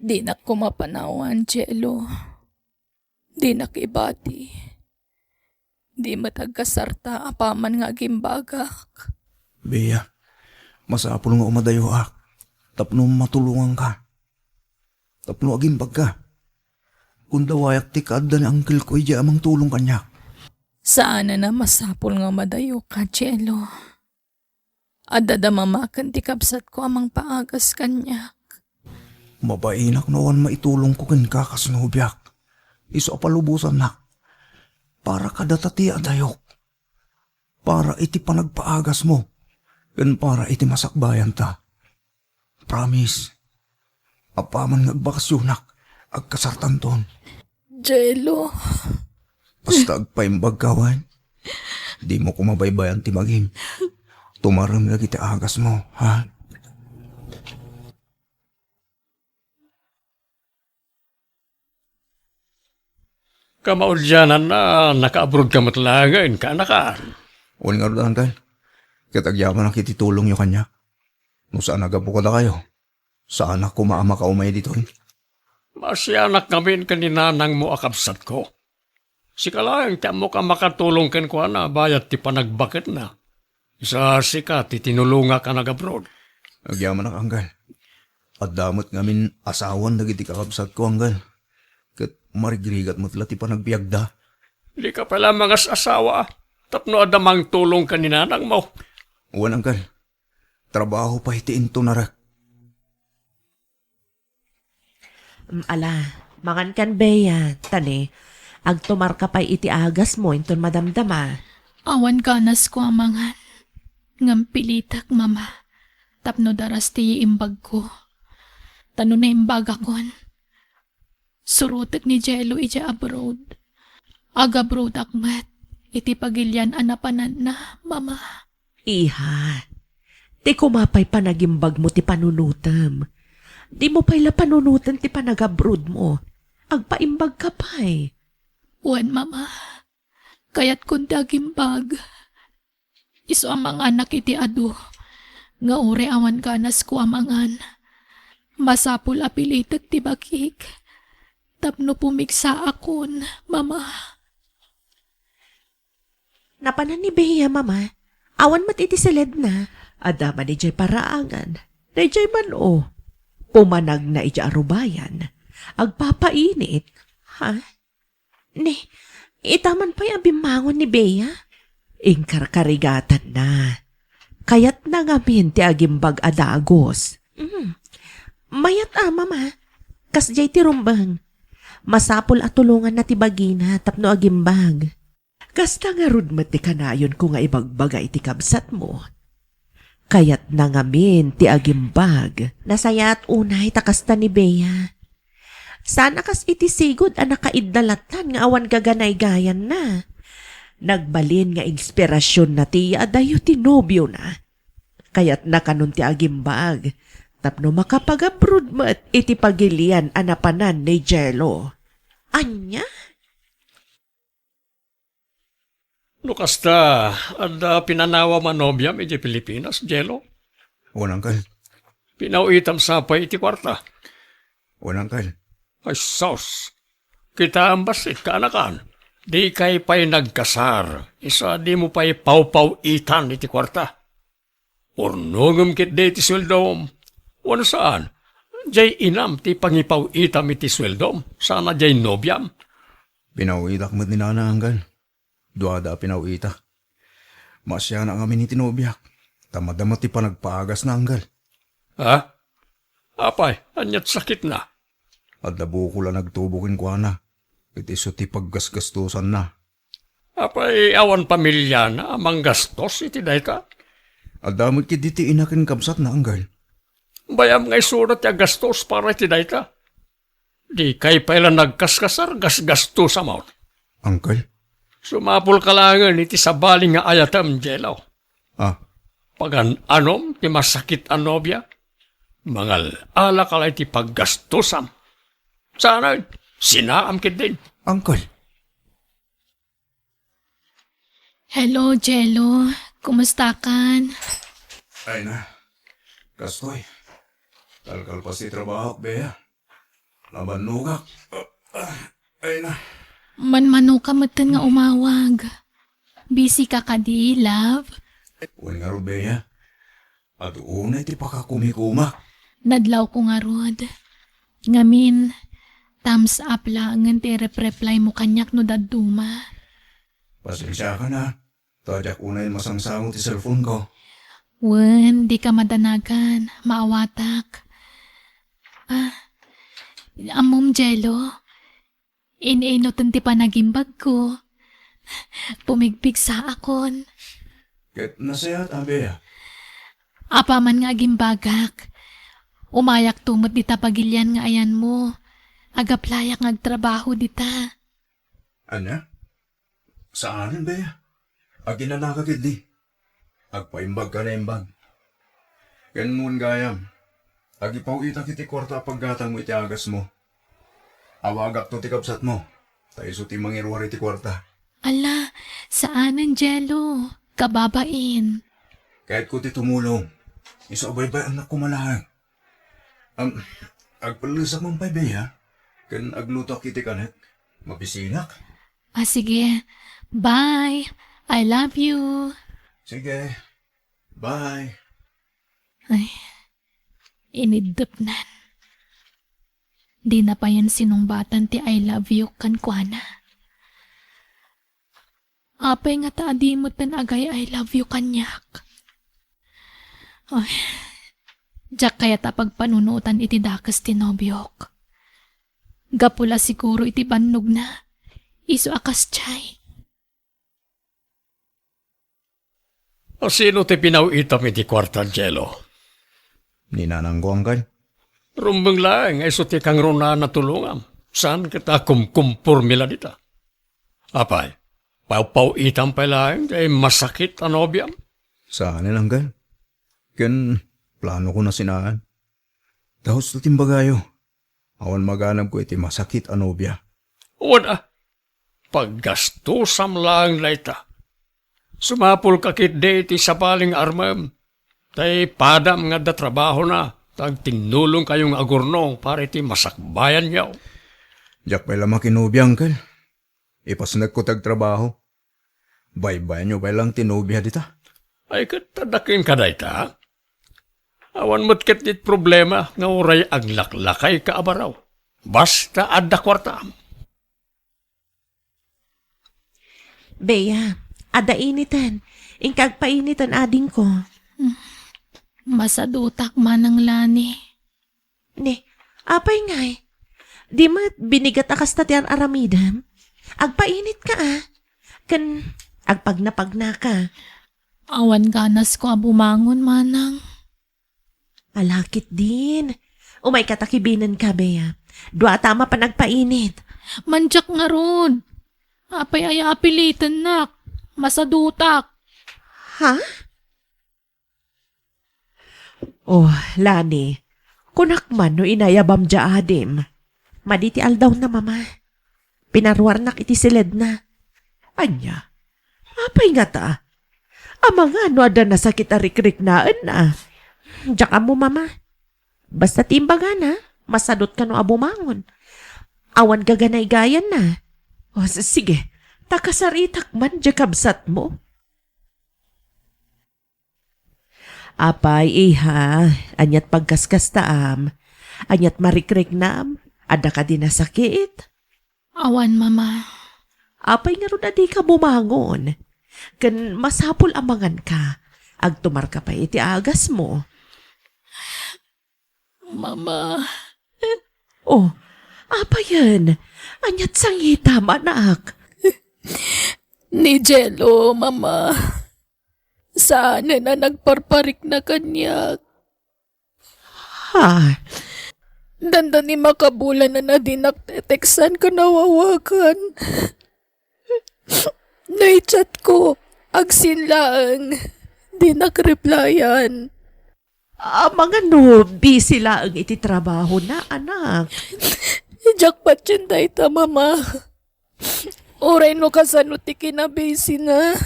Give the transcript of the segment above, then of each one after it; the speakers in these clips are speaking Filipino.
Di na ko mapanawan, Jello. Di na kibati. Di matagkasarta apaman nga gimbagak. Bea, masapul nga umadayo ak. Tapno matulungan ka. Tapno agimbag ka. Kung dawayak ti kaadda ni Uncle ko, iya amang tulong kanya. Saan na masapol nga madayo ka, Jello? Adada mamakan ti kapsat ko amang paagas kanya. Mabainak nawan maitulong ko kin kakasnubyak. Iso palubusan na. Para kadatati adayok. Para iti panagpaagas mo. Yan para iti masakbayan ta. Promise. Apaman nagbakasyonak. Agkasartan ton. Jello. Basta agpaimbag kawan. Di mo kumabaybayan ti maging. Tumaram lagi ti agas mo, ha? Kamaudyanan na naka-abroad ka matlagain ka ka. Uwan nga rin, Uncle. Katagyaman ang kititulong nyo kanya. No saan nagapo ka na kayo? Saan ako maama ka umay dito? Masyanak kami kaninanang mo akabsat ko. Sika lang, tiyan mo ka makatulong ken ko na bayat ti panagbakit na. Isa sika, ti tinulunga ka nag-abroad. Agyaman ang Uncle. At damot ngamin asawan nagiti kakabsat ko, Uncle. Kat marigrigat mo tila ti panagbiagda. Di ka pala mga asawa. Tapno adamang tulong ka ninanang mo. Uwan, Uncle. Trabaho pa hitiin to narak. Mangan kan beya, tani, agtumar ka pa'y iti agas mo, inton madamdama. Awan kanas ko amangan. Ngam pilitak, mama. Tapno daras ti imbag ko. Tano na imbag akon. Surutek ni Jello ija abroad. Abroad akmat. Iti pagilyan anapanan na, mama. Iha, ti kumapay panagimbag mo ti panunutam. Di mo pa'y la panunutan ti panagabrood mo. Agpaimbag ka pa'y. Wan, mama. Kaya't kung dagimbag. Iso amang anak iti adu. Nga ure awan kanas ko amangan. Masapul apilitek ti bakik. Tapno pumiksa akon, mama. Napanan ni Beya, mama. Awan mat iti silid na. Adama ni Jay paraangan. Na Jay man o. Pumanag na ija arubayan. Agpapainit. Ha? Ni, itaman pa'y abimangon ni Beya. Ingkarkarigatan na. Kayat na ngamin ti agimbag adagos. Mayat mama. Kas jay ti rumbang. Masapul at tulungan na ti bagina tapno agimbag. Kasta nga rudmat ti kanayon ko nga ibagbagay ti kabsat mo. Kayat na ngamin ti agimbag. Nasaya at unay takasta ni Beya. Sana kas iti sigod ang nakaidalatan nga awan gaganay gayan na. Nagbalin nga inspirasyon na ti adayo ti nobyo na. Kayat na kanun ti agimbag. Tapno makapag-abroad mo at iti pagilian anapanan ni Jello. Anya? Lukasta, ada pinanawa manobyam iti Pilipinas, Jello. Uwan, Uncle. Pinauitam sa pa iti kwarta. Uwan, Uncle. Ay, sos. Kita ang basit kaanakan. Di kay pa'y nagkasar. Isa di mo pa'y pau-pau-itan iti kwarta. Urnugam kit di iti sweldom. Wano saan? Jay inam ti pangipaw-itam iti sweldom. Sana jay nobyam. Pinauitak mo't ni Nana, Uncle. Duada pinauita. Masya na kami ni tinubyak. Tamadamat ti panagpaagas na, Uncle. Ha? Apay, anyat sakit na. At labo ko lang nagtubukin ko na. Iti so ti paggasgastusan na. Apay, awan pamilya na amang gastos iti day ka. At damot ki diti inakin kabsat na, Uncle. Bayam ngay surat ya gastos para iti day ka. Di kay pailan nagkaskasar gasgasto sa maut. Uncle? Sumapul ka langan iti sabaling nga ayatam, Jello. Ah, Pagan anom ti masakit ang nobya. Mangal ala kalay ti paggastusam. Sana sinaam kit din. Uncle. Hello, Jello. Kumusta kan? Ay na. Kastoy. Kalkal pa si trabaho, Bea. Laban nugak. Ay na. Manmano ka matan nga umawag. Busy ka kadi, love. Uwan nga ro, Bea. At una iti pakakumikuma. Nadlaw ko nga rod. Ngamin, thumbs up lang ang reply mo kanyak no daduma. Pasensya ka na. Tadyak una yung masangsangot ti cellphone ko. Wen, di ka madanagan. Maawatak. Amom Jello. Iniinot ti panagimbag ko. Pumigpig sa akon. Ket nasaya ta, Bea. Apa man nga gimbagak. Umayak tumot dita pagilyan nga ayan mo. Agaplayak ngagtrabaho dita. Anya? Saanan, Bea? Aginanakakid di. Agpaimbag ka na imbag. Ken nun gayam. Agipaw ita kiti kwarta paggatang mo iti agas mo. Awagak to ti kapsat mo. Tayo ti mangirwari ti kwarta. Ala, saanan Jello? Kababain. Kahit ko ti tumulong. Isabaybay anak ko malahang. Agpalusak mong pay, Bea. Ken agluto kiti kanet. Mabisinak. Sige. Bye. I love you. Sige. Bye. Ay, inidop nan. Di na pa yan sinumbatan ti I love you kan kuana. Apay nga taadi mo tan agay I love you kanyak. Ay, jak kaya ta pagpanunutan iti dakas ti nobyok. Gapula siguro iti bannog na. Iso akas chay. O sino ti pinawitam iti kwarta, Jello? Ninanangguang kan? Rumbang lang, ay ti kang runa na tulungan. Saan kita kumkumpur mila dita? Apay, pau itam pa lang, ay masakit ang obyam. Saan lang kan? Ken plano ko na sinaan. Dahos to timbagayo. Awan maganap ko iti masakit anobya. Wala, paggastusam lang laita. Sumapul kakit de iti sapaling armam. Tay padam nga da trabaho na. Tag tinulong kayong agurnong para iti masakbayan yaw. Jak pala makinubiyang kan. Ipasnag ko tag trabaho. Baybay nyo ba lang tinubya dita? Ay katadakin ka dayta. Awan mo't dit problema nga uray aglaklakay ka abaraw. Basta adda kwarta. Bea, ada initan. Ingkag painitan ading ko. Masadutak man ang lani. Ne, apay ngay. Di mat binigat akas na tiyan aramidam. Agpainit ka Kan agpagnapagna ka. Awan ganas ko bumangon manang. Alakit din. Umay katakibinan ka, Bea. Dua tama pa nagpainit. Manjak nga rod. Apay ay apilitan nak. Masadutak. Ha? Oh, Lani. Kunak man no inayabam dya adim. Maditi aldaw na mama. Pinarwarnak iti silid na. Anya, apay nga ta. Ama nga no ada nasakit arik-rik naan na. Diyak mo mama. Basta timbaga na, masadot ka no abumangon. Awan gaganay gayan na. O sige, takasaritak man diya kabsat mo. Apay, iha, anyat pagkaskas taam, anyat marikrik naam, ada ka din nasakit. Awan mama. Apay nga ron adi ka bumangon. Kan masapul amangan ka, agtumar ka pa iti agas mo. Mama. Oh, apa yan? Anyat sangita manak. Ni Jello, mama. Sana na nagparparik na kanyak. Ha? Danda ni makabulan na nadinakteteksan ka nawawakan. Naichat ko, agsinlaang, di nakreplyan. Mga no, busy lang iti trabaho na, anak. Jackpot yun dahita, mama. Oray no kasano ti kinabisi na.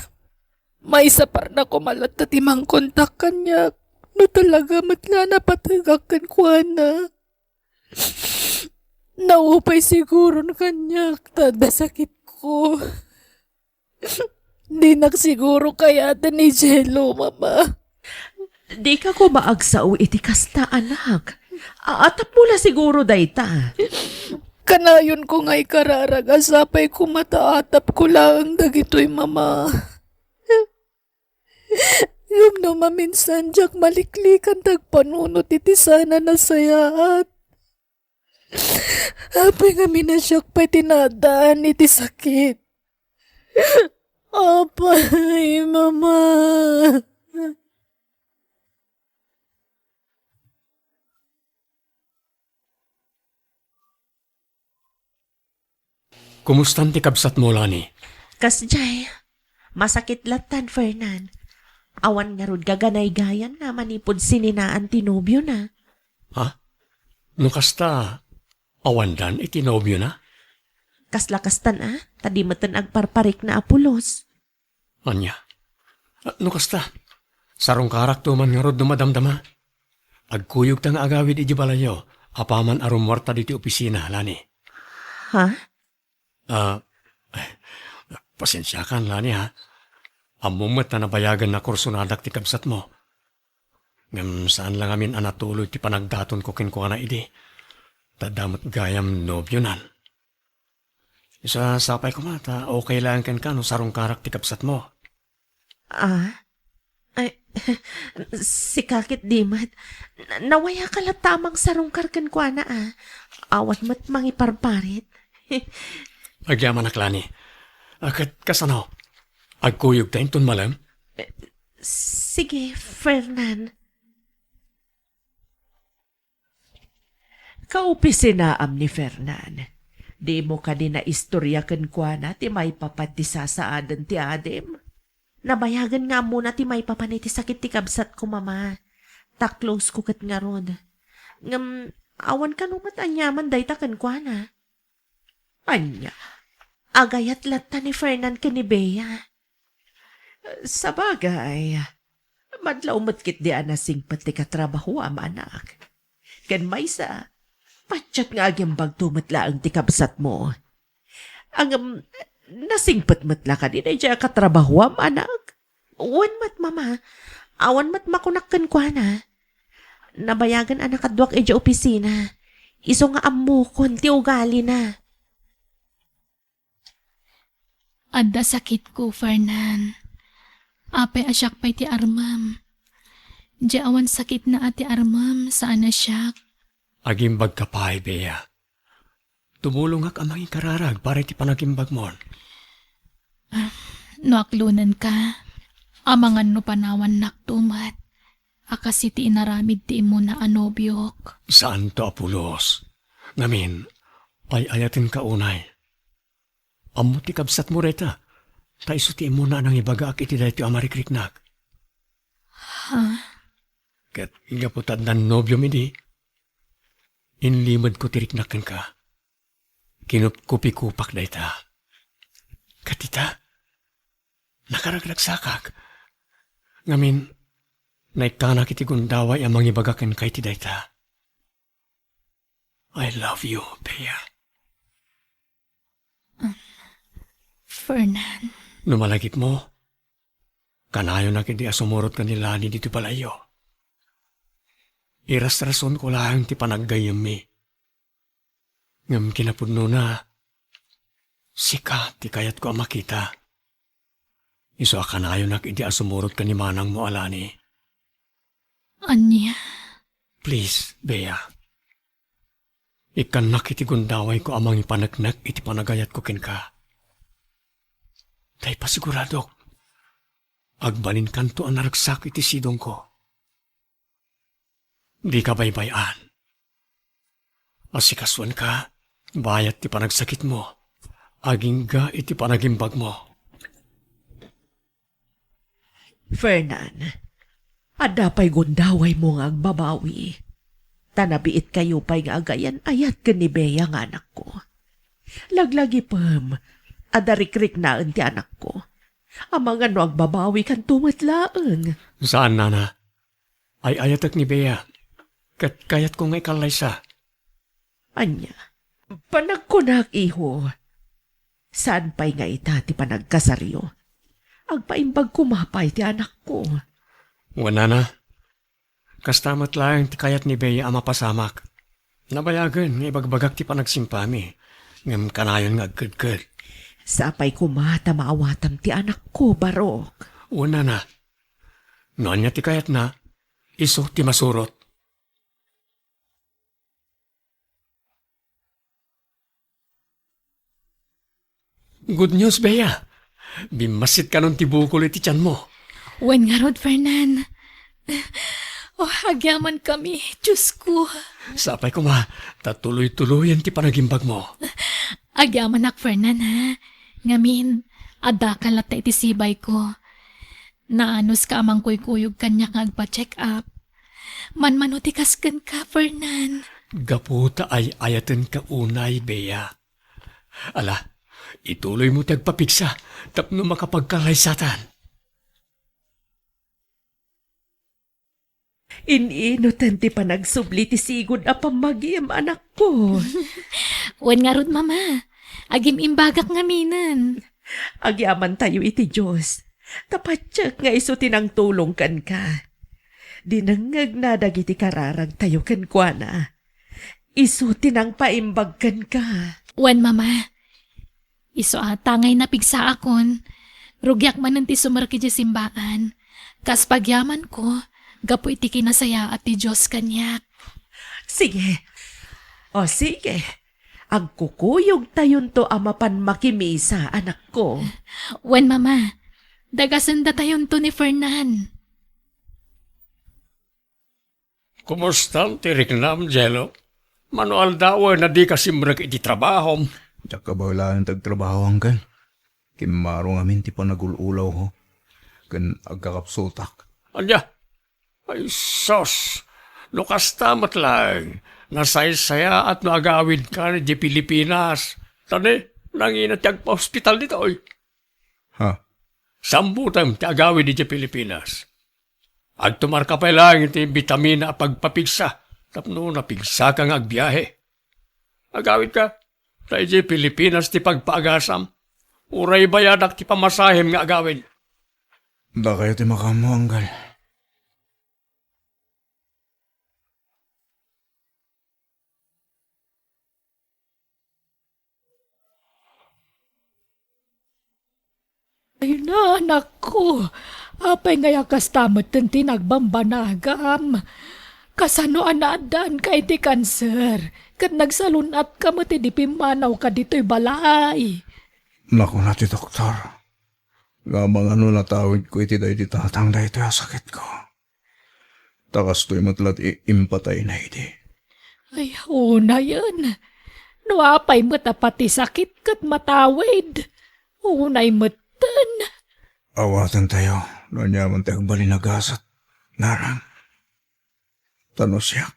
May sapar na kumalat na timang kontak kanya. No talaga matla na patagakan ko na. upay siguro na kanyak, tada sakit ko. Di siguro kaya ni Jello, mama. Di ka ko maagsao iti kasta, anak. Atap mula siguro dayta. Kanayon ko nga'y kararag, asapay ko mataatap ko lang dagito'y mama. Yung no maminsan jak maliklikan tagpanunot iti sana nasayaat. Apay nga minasyak pa'y tinadaan iti sakit. Apay, mama. Kumustan ti kabsat mo, Lani? Kasjay, masakit latan, Fernan. Awan nga rod gaganay-gayan na manipod sininaan tinobyo na. Ha? Nung kasta, awandan itinobyo na? Kaslakastan tadi meten agparparik na apulos. Anya? Nung kasta, sarong karak to man nga rod dumadamdama. Agkuyog ta nga agawid iji balayo, apaman arumwarta diti opisina, Lani. Ha? Pasensya kan, Lani, ha? Amumat na nabayagan na kursunadak ti kabsat mo. Ngam saan lang amin anatuloy ti panagdaton ko kinkuha na idi. Tadamot gayam nobyo nan. Isa sapay ko mata, okay lang kan no sarong karak ti kabsat mo. Ay, si Kakit Dimat, nawaya ka la tamang sarong karkan ko na Awat mat mangiparparit. Agyaman aklani. Akat kasano? Agkuyog tayo tun malam? Sige, Fernan. Kaupisi-naam ni Fernan. Di mo ka din na istorya kan kwa na ti may papati sasaadan ti Adem. Nabayagan nga muna ti may papaniti sakit ti kabsat ko, mama. Ta-close ko kat nga rod. Ngam, awan ka numat anyaman dayta kan kwa na. Anya, agayat latta ni Fernan ka ni Bea. Sa bagay, madlaw matkit di anasing pati katrabaho am anak. Kan may sa, patsyat nga agyang bagtumatla ang tikabsat mo. Ang nasingpat matla ka din ay dya katrabaho am anak. Uwan mat mama, awan mat makunakkan kwa na. Nabayagan anak adwak ay dya opisina. Iso nga amukon ti ugali na. Adda sakit ko, Fernan. Apay asyak pa'y ti armam. Di awan sakit na ati armam, saan asyak? Agimbag ka pa, Bea. Tumulong ak amang ikararag para ti panagimbag mo. No aklunan ka. Amangan no panawan naktumat. Akasi ti inaramid ti imo na anobyok. Saan to, Apulos? Ngamin, ay ayatin ka unay. Amo ti kabsat mo reta. Taisuti mo na nang ibaga ak iti dahi ti amarikriknak. Ha? Kat igaputad na nobyo mi di. Inlimad ko tiriknakan ka. Kinup-kupi-kupak dahi ta. Katita, nakaraglagsakak. Ngamin, naikanak iti gundaway amang ibagakan kay ti dahi ta. I love you, Bea. Fernan. Numalagit mo, kanayo na kindi asumurot ka nila ni dito palayo. Iras-rason ko lang ti panaggayam mi. Ngam kinapudno na, sika ti kayat ko ang makita. Iso kanayo na kindi asumurot ka ni manang mo alani. Anya? Please, Bea. Ikanak iti gundaway ko amang ipanagnak iti panagayat ko kin ka. Tay pasiguradok, agbalin kanto ang naragsak iti sidong ko. Di ka baybayan. Asikaswan ka, bayat ti panagsakit mo, aging ga iti panagimbag mo. Fernan, adapay gundaway mo nga agbabawi. Tanabiit kayo pa'y nga agayan ayat ka ni Bea nga anak ko. Laglagi pam, adarikrik na ti anak ko. Amang ano agbabawi kan tumatlaang. Saan, nana? Ay ayatak ni Bea. Kayat ko nga ikalaysa. Anya, Panagkunak, iho. Saan pa'y nga ita ti panagkasaryo? Agpaimbag kumapay ti anak ko. Wala na. Kastamat lang ti kayat ni Bea ama pasamak. Nabayagan nga ibagbagak ti panagsimpami. Ngam kanayon nga agkadkad. Sapay kumata maawatam ti anak ko, Barok. Una na. Noon niya ti kayat na, iso ti masurot. Good news, Bea. Bimasit ka nun ti bukol iti tiyan mo. Wen nga rod, Fernan. Oh, agyaman kami. Diyos ko. Sapay ko ma, tatuloy-tuloyan ti panagimbag mo. Agyaman ak, Fernan, ha? Ngamin, ada ka lata iti sibay ko. Naanos ka amang kuykuyog kanya nga agpa-check up. Manmano ti kasken ka, Fernan. Gaputa ay ayaten ka unay, Bea. Ala, ituloy mo tagpapiksa, tapno makapagkalaysatan. Ininutan ti panagsubli ti sigod a pamagim, anak ko. Wen nga rod, mama. Agim imbagak nga minan. Agyaman tayo iti Diyos. Tapatyak nga iso tinang tulong kan ka. Dinangag na dagiti kararag tayo kan kwa na. Iso tinang paimbag kan ka. Wen, mama. Iso atangay na pigsa akon. Rugyak man ti sumarki di simbaan. Kas pagyaman ko, gapu iti kinasaya at ti Diyos kanyak. Sige. O sige. Agkukuyog tayon to amapan makimisa, anak ko. Wen, mama. Dagasanda tayon to ni Fernan. Kumusta ti Riknam, Jello? Manual daw na di kasimrag iti trabaho. Diyak ka ba wala ang tagtrabaho hanggang? Kimaro ngamin ti panagululaw ho. Kan agkakapsutak. Anya? Ay, sos. Lukas tamat lang. Nasaysaya at naagawid ka ni Pilipinas. Tani, nangina ti agpa-hospital dito, oy. Ha? Sambutan ti agawid di Pilipinas. Agtumar ka pa lang iti vitamina pagpapigsa. Tapno napigsa kang agbiyahe. Agawid ka. Sa di Pilipinas ti pagpaagasam. Uray bayadak ti pamasahem nga agawid. Da kayo ti makamo, hanggal. Ay na, anak ko. Apay ngaya kastamot ten tinagbambanagam. Kasano anadaan ka iti kanser. Kat nagsalunat ka mo ti di pimanaw ka dito'y balay. Naku na ti doktor. Gamang ano natawid ko iti dahi di tatang dahi ito yung sakit ko. Takas to'y matlat impatay na iti. Ay, una yan. Nuapay mo pati sakit kat matawid. Unay matan. Awatan tayo. Nanyaman tayong balinagasat. Narang. Tanosyak.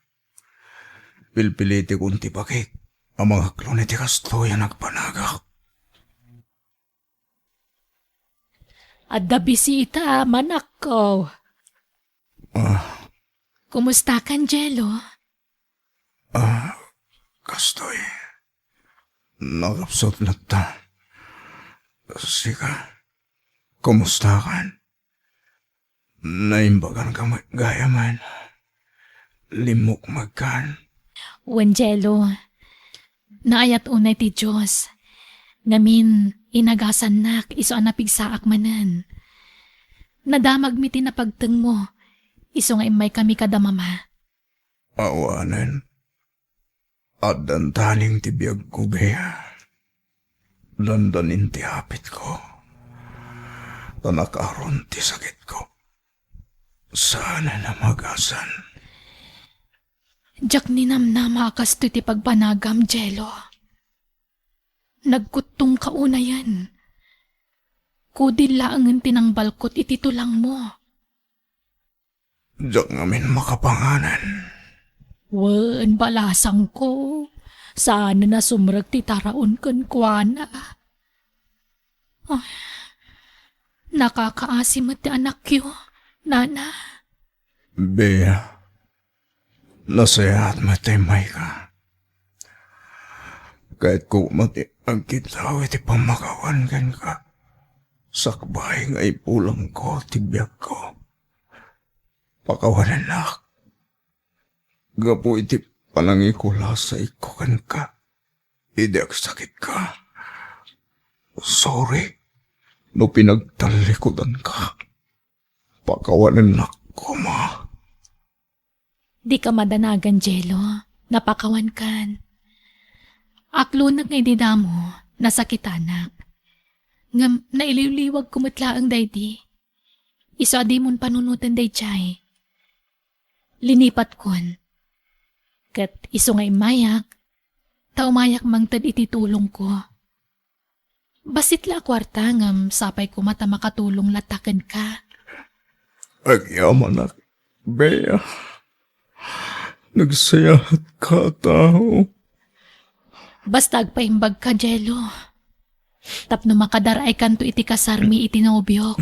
Pilpiliti kunti pakik. Ang mga klon iti kastoyan nagpanagak. Adda bisita, manak ko. Kumusta kan, Jello? Kastoy. Nakapsot na ta. Sika. Kumusta kan? Naimbagan ka gayaman. Limok magkan. Wen, Jello. Naayat unay ti Diyos. Ngamin, inagasan nak, iso anapigsaak manan. Nadamag mi tinapagteng mo. Iso nga imay kami kada mama. Awanan. At dantaning tibiyag ko, Bea. Dandanin ti hapit ko. Tanakaron ti sakit ko. Sana na magasan. Diyak ninamnama akas ti pagpanagam, Jello. Nagkutong kauna yan. Kudil laangan tinangbalkot iti tulang mo. Diyak ngamin makapanganan. Wen, balasang ko. Sana na sumrag ti taraon kan kuana. Nakakaasim at ti anak yo, nana. Bea, nasaya at matimay ka. Kahit kumati ang kitaw iti pamakawan kan ka. Sakbay nga ipulang ko, tibiyag ko. Pakawanan nak. Gapo iti panangikula sa iko kan ka. Idak sakit ka. Sorry. No pinagtalikodan ka. Pakawanan nak ko, ma. Di ka madanagan, Jello. Napakawan kan. Aklunag nga ididamo, nasakitanak. Ngam naililiwag kumutla ang daydi. Isa di mon panunutan day chay. Linipat kon. Kat iso nga imayak, taumayak mangtad iti tulong ko. Basit la kwarta ngam sapay ko mata makatulong latakan ka. Agyaman na, Bea. Nagsayahat ka, tao. Basta agpaimbag ka, Jello. Tapno makadaray kanto iti kasarmi iti nobyo.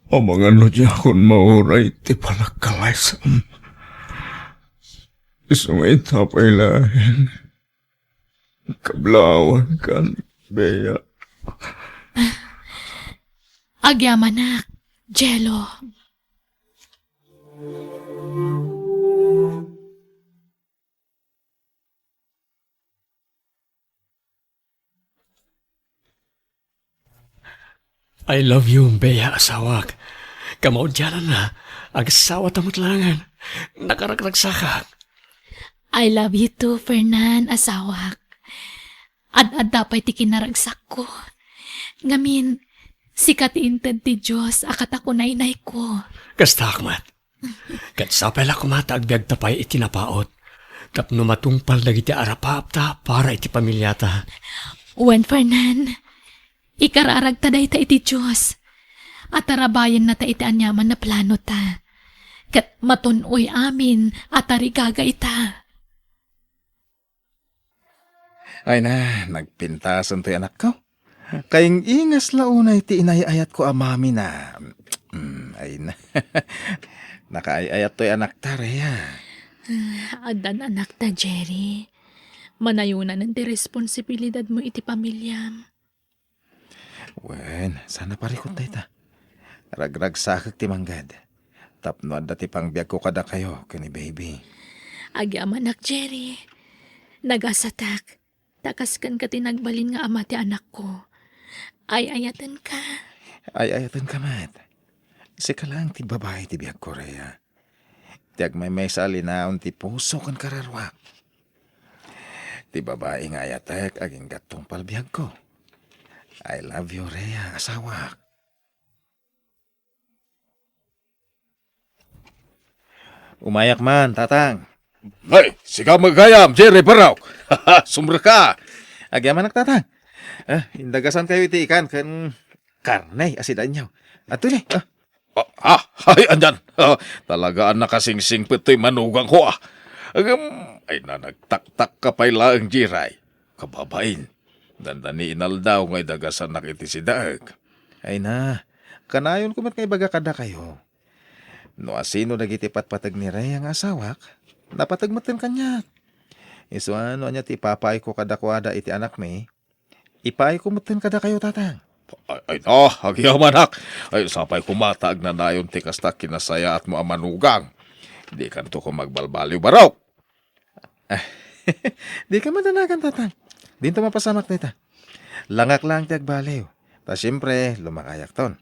O mga no di akong mauray ti palagkalaysam. Isungay tapay lahin. Kablawan kan, Bea. Agyamanak, Jello. I love you, Bea, asawak. Kamaudyanan na, agasawa tamutlangan. Nakaragragsakak. I love you too, Fernan, asawak. Ad dapay ti kinaragsak ko. Ngamin, sikat inted ti Diyos, akat ako nainay ko. Kastakmat. Katsapay la kumata agbyag tapay iti napaot. Tapno matungpal dagiti arapapta para iti pamilyata. Wen, Fernan, ikararag ta day ta iti Diyos. At tarabayan na ta iti anyaman na plano ta. Kat matunoy amin at tarigaga ita. Ay na, nagpintasan to'y anak ko. Kayong ingas launay ti inayayat ko amami na. Ay na, nakaayayat to'y anak ta, Rhea. Adan anak ta, Jerry. Manayunan ng ti responsibilidad mo iti pamilyam. Wen, sana parikot tayo ta. Ragrag sakag ti manggad. Tapno at dati pang biyag ko kada kayo, kani baby. Agyaman anak, Jerry. Nagasatak. Takaskan ka tinagbalin nga ama ti anak ko. Ay ayatan ka. Ay ayatan ka, mat. Sika lang ti babae ti biyag ko, Rhea. Tiag may sa alinaon ti puso kan kararwak. Ti babae nga ayatek aging gatong palbiyag ko. I love you, Rhea, asawak. Umayak man, tatang. Ay, sigaw magayam, Jerry Barraw. Sumra ka. Agyaman tatang. Indagasan kayo iti ikan kan karnay asidan nyo. At tuloy. Ay, andyan. Talagaan nakasingsing pito'y manugang ko ay na nagtaktak ka pa'y laang jiray. Kababain. Dandani inaldaw ngay dagasan nakiti si Daag. Ay na, kanayon kumat ngay baga kada kayo. No asino nagitipat patag ni Ray ang asawak, napatagmatan kanya. Iso ano niya ti papay ko kada kuada iti anak me, ipay ko matan kada kayo tatang. Ay no, agyaman ay sapay kumatag na nayon ti kasta kinasaya at mo amanugang. Di kanto ko magbalbaliw baraw. Di ka madanagan tatang. Dinto mapasamak nita. Langak lang ti agbaliw. Ta siyempre, lumakayak ton.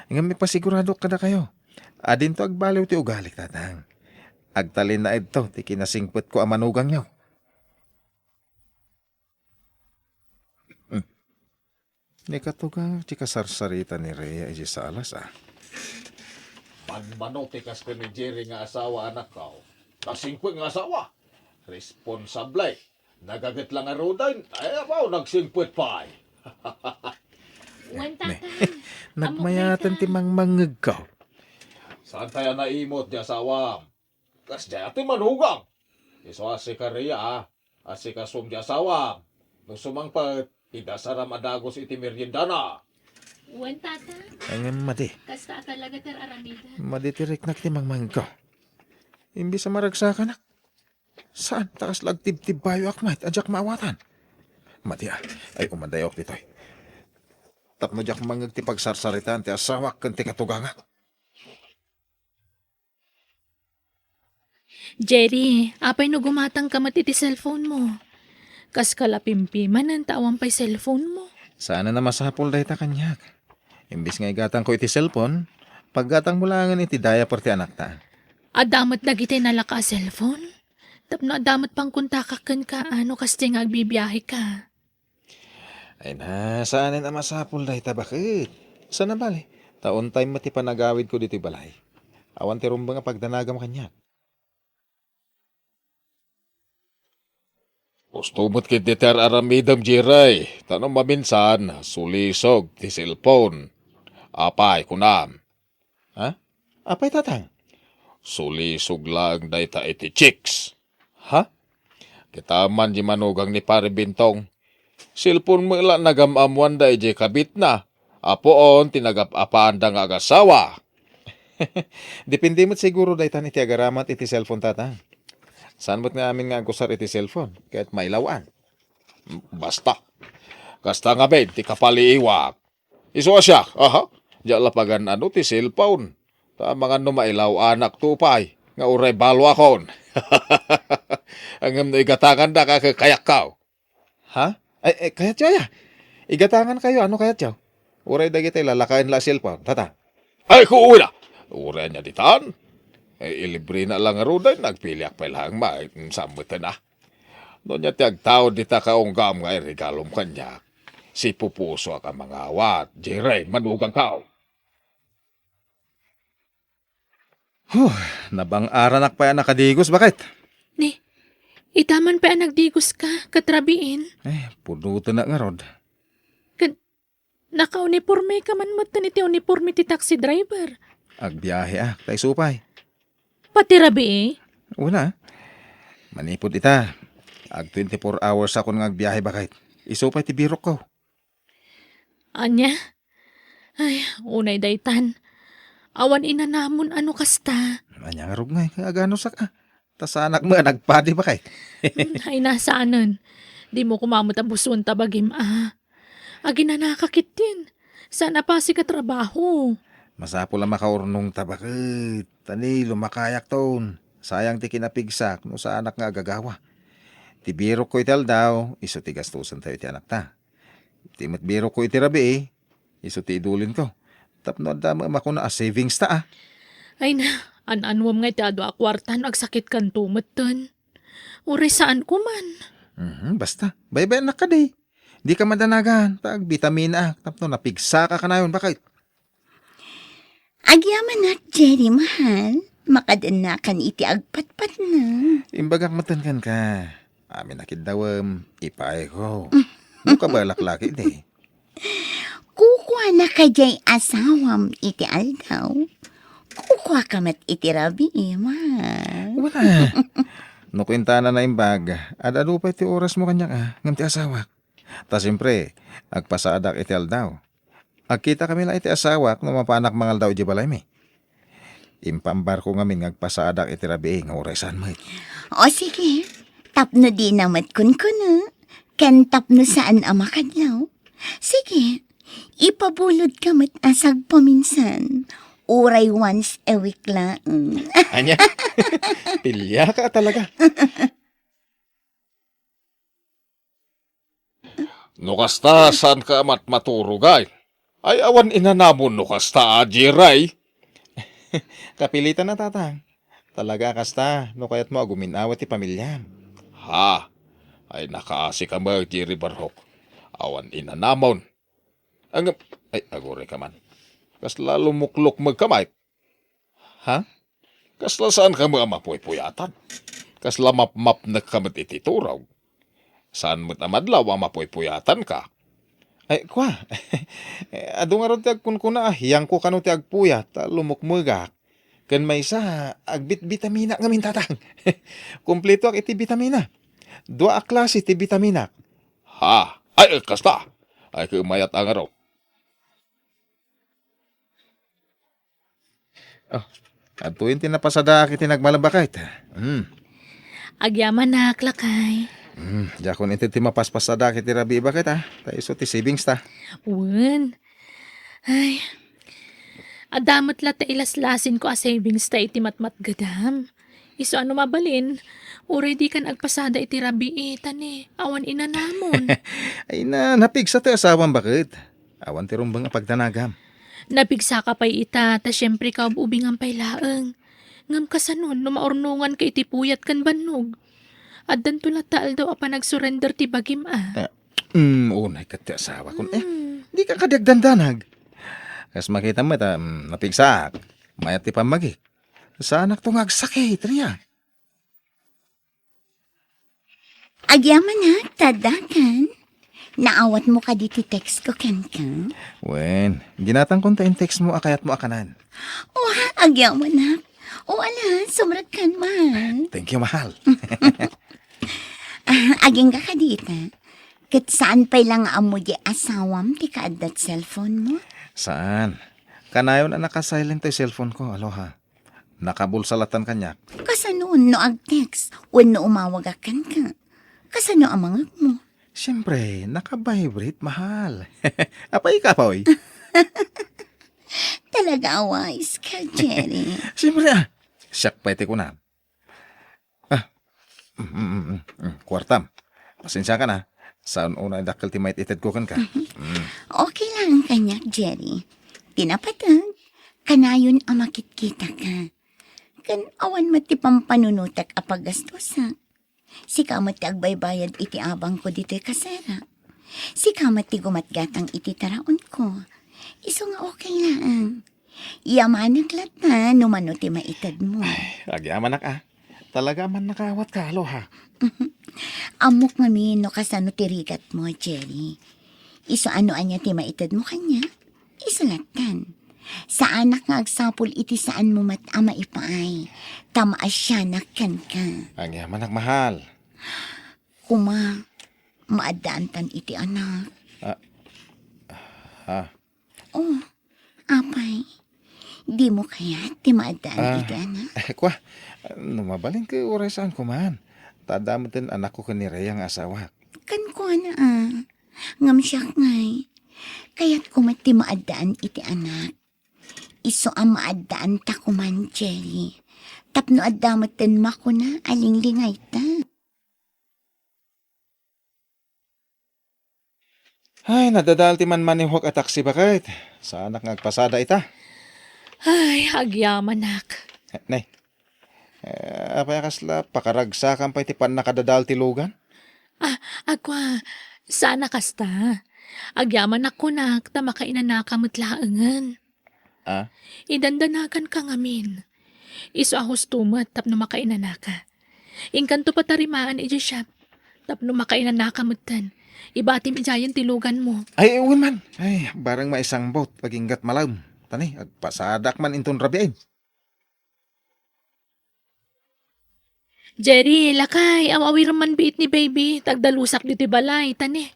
Nga may pasigurado kada kayo. Adin to agbaliw ti ugalik tatang. Agtalin na ito ti kinasingput ko amanugang nyo. Ni katugang ti kasarsarita ni Rhea iji sa alas Manmanong tikas ko ni Jerry nga asawa anak ko. Nasingkwe nga asawa. Responsable. Nagagat lang nga rodain. Ay, abaw, nagsingpwet pa Wen, tatang. Nagmayatan ti mangmangag ka. Saan tayo naimot di asawa? Kas di ati manugang. Iso asi ka Rhea, asi ka sum di asawa. Nung sumang pa, idasara madagos iti meriendana. Wen, tatang. Ang madi. Kasta talaga ter aramida. Maditirik na ti mangmangag ka. Imbi sa maragsakan na. Saan takas lagtib-tib bayo akmat, adyak maawatan. Mati ay umanday ok ditoy. Tapno jak mangag ti pagsarsaritan ti asawak ken ti katuganga. Jerry, apay no gumatang ka mati ti cellphone mo. Kas kalapimpiman ang tawang pa'y cellphone mo. Sana na masapol dahi ta kanyak. Imbis nga igatang ko iti cellphone, paggatang mo langan iti diaper ti anak ta. Adamat dagiti nalaka cellphone. Tapno adamat pang kuntakakan ka ano kas di nga agbibiyahe ka. Ay na, saan na masapol dahi ta bakit? Sana bali? Taon time mati panagawid ko dito balay. Awan ti rumba nga pagdanagam kanyak. Ustumot kit di ter aramidam jiray. Tanong maminsan, sulisog ti cellphone. Apay kunam. Ha? Apay tatang? Sulisog lang dayta iti chicks. Ha? Kita man di manugang ni pare bintong. Cellphone mo ila nagamamuan da ije kabit na. Apoon tinagap-apaan da nga agasawa. Depende mo't siguro dayta ni ti agaramat iti cellphone tatang. Saan mo't nga amin nga agusar iti cellphone? Kahit mailawan. Basta. Kasta nga ben, ti kapaliiwak. Iso siya, aha. Diyan lapagan ano ti cellphone. Ta mga no mailaw anak tupay. Nga uray balwa kon. Ang no igatangan da kayak kao. Ha? Ay, kaya tiya. Igatangan kayo, ano kaya tiya? Uray dagiti lalakain la cellphone. Tata. Ay, kuuwi na. Uray niya ditan. Ay, ilibre na lang aruday, nagpiliak pa lang sambutan na. Doon niya tiyag tao di ta kaunggam nga regalom kanya. Si pupuso ka mga awat, jiray, manugang kao. Nabang aranak pa yan nakadigos, bakit? Ni, itaman pa ang nagdigos ka, katrabiin. Punuto na nga rod. Naka-uniforme ka man matan iti uniforme ti taxi driver. Agbiyahe tay supay. Pati rabi Una, manipod ita. Ag 24 hours ako nga agbiyahe bakit. Isupay ti birok ko. Anya? Ay, unay daytan. Awan ina namon ano kasta. Anya nga rog nga, agano sa ka. Tas anak mo nagpadi bakit. Ay, nasaanan. Di mo kumamot ang buson tabagim Agi na nakakit din. Sana pa si katrabaho. Masapo lang makaurnong tabakit. Tani, lumakayak ton. Sayang ti kinapigsak no sa anak nga agagawa. Ti biro ko ital daw, iso ti gastusan tayo ti anak ta. Ti mat biro ko iti rabi iso ti idulin ko. Tapno adama ako na savings ta Ay na, anwam nga iti ado akwartan agsakit kan tumot ton. Uri saan ko man. Basta, bye-bye anak ka di. Di ka madanagan, tag vitamina tapno napigsa ka na yun, bakit? Agyaman na, Jerry, mahal. Makadanakan iti agpatpat na. Imbagak matankan ka. Amin nakidawam, ipay ko. Muka ba laklaki di? Kukuha na ka jay asawam iti aldaw. Kukuha ka mat iti rabi, mahal. Wala. Nukwintana na imbag, adado pa iti oras mo kanya ka, ngam ti asawak. Ta siyempre, agpasadak iti aldaw. Agkita kami lang iti asawak no mapanak mangal daw iti balay mi. Impambar ko ngamin ngagpasadak iti rabi nga oresan mo. O sige, tapno di namat kun na. Kan tapno saan amakadlaw. Sige, ipabulod ka mat asag paminsan. Uray once a week lang. Anya? Pilya ka talaga. Nukasta saan ka maturugay? Ay awan inanamon nukasta ajiray. Kapilitan na tatang. Talaga kasta, no kaya't mo aguminawat ti pamilya. Ha? Ay nakaasi ka mag jiri barhok. Awan inanamon. Ay agore ka man. Kasla lumuklok magkamay. Ha? Kasla saan ka mga mapuy-puyatan? Kasla map-map na kamat itituraw. Saan mo't amadlaw ang mapuy-puyatan ka? Ay, kwa. Ado nga ron ti agkunkuna, hiyang ko kano ti agpuyat, lumukmugak. Kan may isa, agbit-vitamina ngamin tatang. Kompleto ak iti vitamina. 2 klase ti vitamina. Ha? Ay, kasta. Ay, kumayat ang araw. Atuin ti napasada iti nagmalabakay. Agyaman na, klakay. Diya kung iti ti mapaspas sa dakit ti rabi bakit ha? Tayo so ti savings ta. Wen. Ay. Adamot la ta ilaslasin ko a savings ta iti matmat gadam. Iso ano mabalin? Uray di kan agpasada iti rabi tani. Awan ina namon. Ay na, napigsa ti asawan bakit? Awan ti rumbang pagdanagam. Napigsa ka pa'y ita, ta syempre ka ubingan pa'y laeng. Ngam ka sa nun, numaornungan ka iti puyat kan banog. At dan taal daw apa nag-surrender ti bagim Unay ka ti asawa kun. Di ka kadagdandanag. Kas makita mo ta, napigsak. Mayat ti pamagi. Sa anak to ngagsakit, riya. Agyaman na, tadakan. Naawat mo ka di ti text ko, ken ka? Wen, ginatang konta in text mo akayat mo akanan. O ha, agyaman na. O ala, sumrag kan man. Thank you, mahal. Aging ka dita. Kat saan pa'y lang amo di asawam ti kaadat cellphone mo? Saan? Kanayon na naka-silent yung cellphone ko, aloha. Nakabulsalatan kanya. Kasanoon no ag-text, no umawagakan ka. Kasano ang mga mo? Siyempre, naka-vibrate, mahal. Apay ka pa, oy. Talaga wise ka, Jerry. Siyempre, siyak pa iti ko na. Kwartam, pasensya ka na. Saan una dakal ti might ited ko kan ka? Okay lang kanya, Jerry. Tinapatag, kanayon ang makitkita ka. Kan awan mati pampanunutak apagastosa. Si kamat ti agbaybayad iti abang ko dito'y kasera. Si kamat ti gumatgatang iti taraon ko. Iso nga okay lang. Yamanag lat na numano ti maitad mo. Agyaman ka. Talaga man nakawat ka, aloha. Amok ngamin no kasano ti rigat mo, Jerry. Iso ano anya ti maitad mo kanya? Isulatan. Sa anak nga agsapol iti saan mo ama ipaay. Tamaa siya nakan ka. Agyaman mahal. Kuma, maadaantan iti anak. Ha? Oh, apay. Di mo kaya ti maadaan iti anak? Kwa, numabalin ka oray saan ko man. Tadamutin anak ko kanirayang asawa. Kan ko na ngam siya ngay. Kaya't kumati maadaan iti anak. Iso ang maadaan ta kuman, Jerry. Tapno adamatan mako na alinglingay ta. Ay, nadadal ti man manihok at taksi bakit? Sa anak ngagpasada ita. Ay, agyaman nak. Nay, apay kasla, pakaragsakan pa iti pan nakadadal ti lugan? Agwa, sana kasta. Agyaman ako nak, ta makainanakamot laangan. Idandanakan ka ngamin. Iso ahos tumat, tapno makainanaka. Ingkanto patarimaan iji siya, tapno makainanakamutan. Ibatim ijayan tilugan mo. Ay, uwan man. Ay, barang maisang bot, paginggat malam. Tani, agpasadak man inton rabiain. Jerry, lakay, awawir man biit ni baby, tagdalusak dito balay, tani.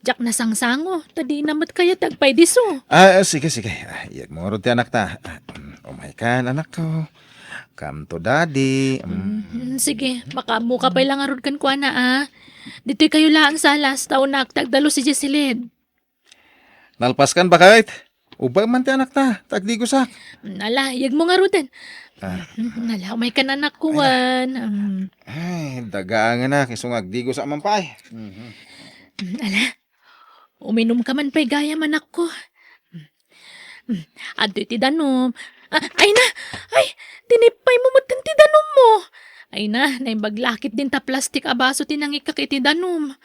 Jak na sangsango, tadi namat kaya tagpay diso. Sige. Iyag mo ti anak ta. Umay ka, anak ko. Come to daddy. Sige, makamu ka pa'y lang arod kan kwa na Dito'y kayo lang sa alas, taon na tagdalo si Jessilyn. Nalpaskan ba kahit? Ubay man ti anak ta, tagdigusak. Nala, yag mo nga rudan. Nala, umay ka na nakuwan. Ay, dagaan na, kisong agdigo sa amampay. Ala, uminom ka man pa'y gaya man ako. Ado'y ti danom. Ay na! Ay! Tinipay mo mo ti danom mo! Ay na, naibaglakit din ta plastik abaso tinangikak iti danom.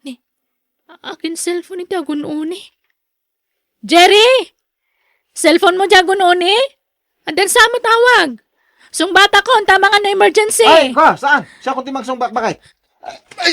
Ni, akin cellphone iti agun-uni. Jerry! Cellphone mo di agun-uni? Adan sa mo tawag. Sung bata ko, ang tama nga na emergency. Ay, ka, saan? Siya kung timagsong bakbakay. Ay,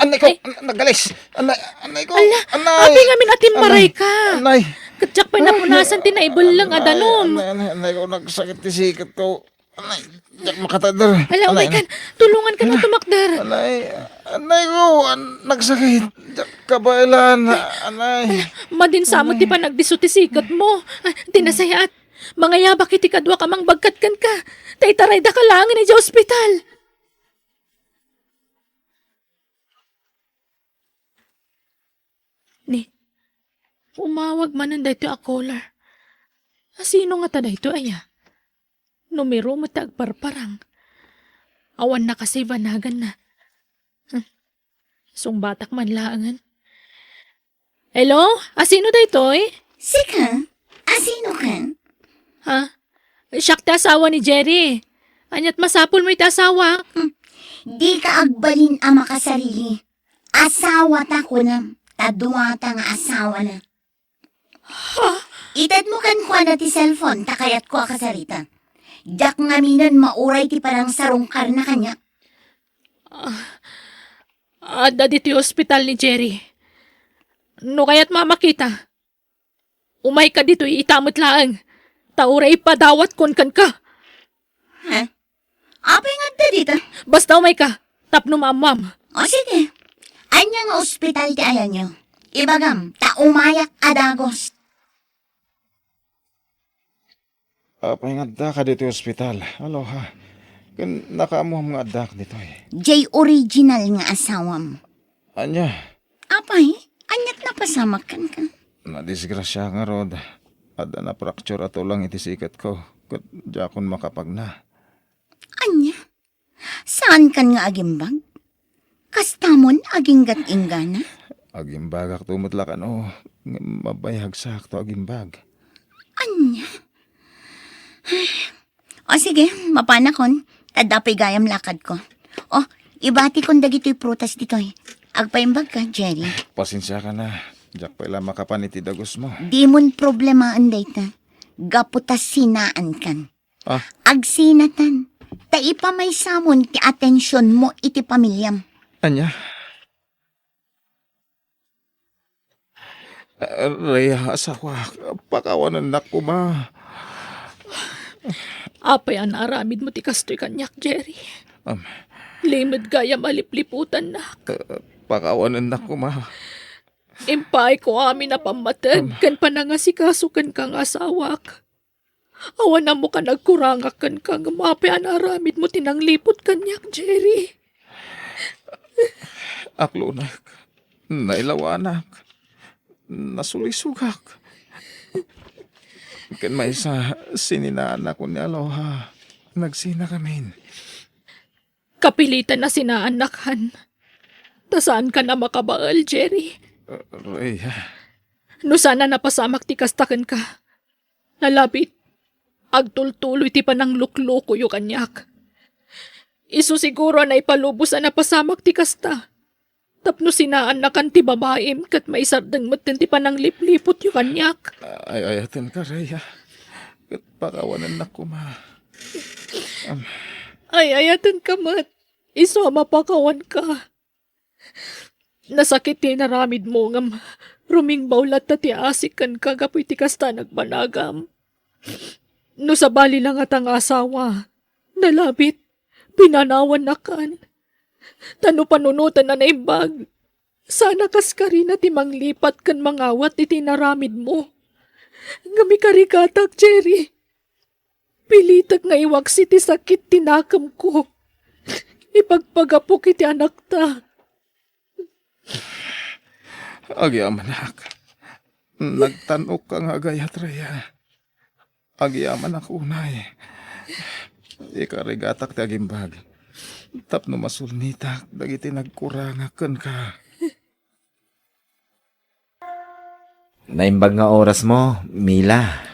anay ko, nagalis. Anay ko, anay. Abi nga minatim maray ka. Anay. Katsak pa'y napunasan tinaibol lang adanom. Anay ko, nagsakit ti sikat ko. Anay, yak makatadar. Ala, umay kan. Tulungan ka na tumakdar. Anay ko, nagsakit. Yak kabailan, anay. Madinsamot ti pa nagdisutisikat mo. Tinasayat. Mga yabak iti kadwa ka mang bagkatkan ka. Tay taray da ka langin iti ospital. Ni, umawag man ang dayto a caller. Sino nga ta dayto aya? Numero mo ta agparparang. Awan na kasi vanagan na. Sungbatak man laangan. Hello? Sino daytoy? Sika, asino ka? Ha? Siyak ta asawa ni Jerry. Anyat masapol mo iti asawa. Di ka agbalin ang makasarili. Asawa ta ko na. Tadwa ta nga asawa na. Itad mo kan kuha na ti cellphone, takayat ko akasarita. Diyak nga minan mauray ti parang sarungkar na kanya. Ada dito yung ospital ni Jerry. No kaya't mamakita. Umay ka dito itamot laang. Tauray padawat kon kan ka. Ha? Apay nga da dito. Basta umay ka. Tapno mamam. O sige. Anya nga ospital ti ayan nyo. Ibagam, taumayak adagos. Pahingadda ka dito ospital. Aloha. Kan nakaamuham nga adda ka dito eh. Jay original nga asawam. Anya, Apay, anyat na pasamakan ka. nadisgrasya nga rod. Adda na fracture ato lang iti sikat ko. Kat jakon makapag na. Anya? Saan kan nga agimbag? Kastamon aging gat-ingana? Agimbag ak tumutlakan o. Mabayag sa akto agimbag. Anya? O sige, mapanakon. Tadapay gayam lakad ko. O, ibati kong dagito'y prutas dito'y. Agpaimbag ka, Jerry. Pasensya ka na. Jak pa ila makapan iti dagos mo. Di mon problemaan dayta. Gaputas sinaan kan. Ah, Agsinatan. Taipa may samon ti atensyon mo iti pamilyam. anya? Raya, asawa. Pakawanan na ko ma. Apay ang aramid mo ti kastoy kanyak, Jerry. Um, Limod gaya malipliputan na. Pakawanan na ko ma. Impay ko amin na pamatag. Kan panangasikasukan kang asawak. Awan na mo ka nagkurangakan kang mapay ang aramid mo tinanglipot kanyak, Jerry. Aklunak. Nailawanak. Nasulisugak. Kan may isa sininaan ako ni Aloha. Nagsina kami. Kapilitan na sinaanakan. Tasaan ka na makabaal, Jerry? Raya. No sana napasamak ti kastakan ka. Nalabit. Agtultuloy ti panang lukloko yu kanyak. Isu siguro na ipalubusan na pasamak ti kasta. Tapno sinaan na kan ti babaim kat maisardang matin ti panang liplipot yu kanyak. Ay, ayatan ka, Raya. Kat pakawanan na ko ma. Ay, ayatan ka mat. Isu mapakawan ka. Nasakit ti naramid mo ngam. Ruming baulat na ti asikan ka gapoy ti kasta nagbanagam. No sa bali lang at ang asawa. Nalabit. Pinanawan na kan. Tano panunutan na naimbag. Sana kas ka rin na timanglipat kan mangawat iti naramid mo. Ngami karikatak, Jerry. Pilitak nga iwaksi ti sakit tinakam ko. Ipagpagapok iti anak ta. Agyaman ak. Nagtanok ka nga gayat, Raya. Agyaman ak unay. Ikarigatak ti agimbag. Tapno masulnitak, dagiti nagkurangakan ka. Naimbag nga oras mo, Mila.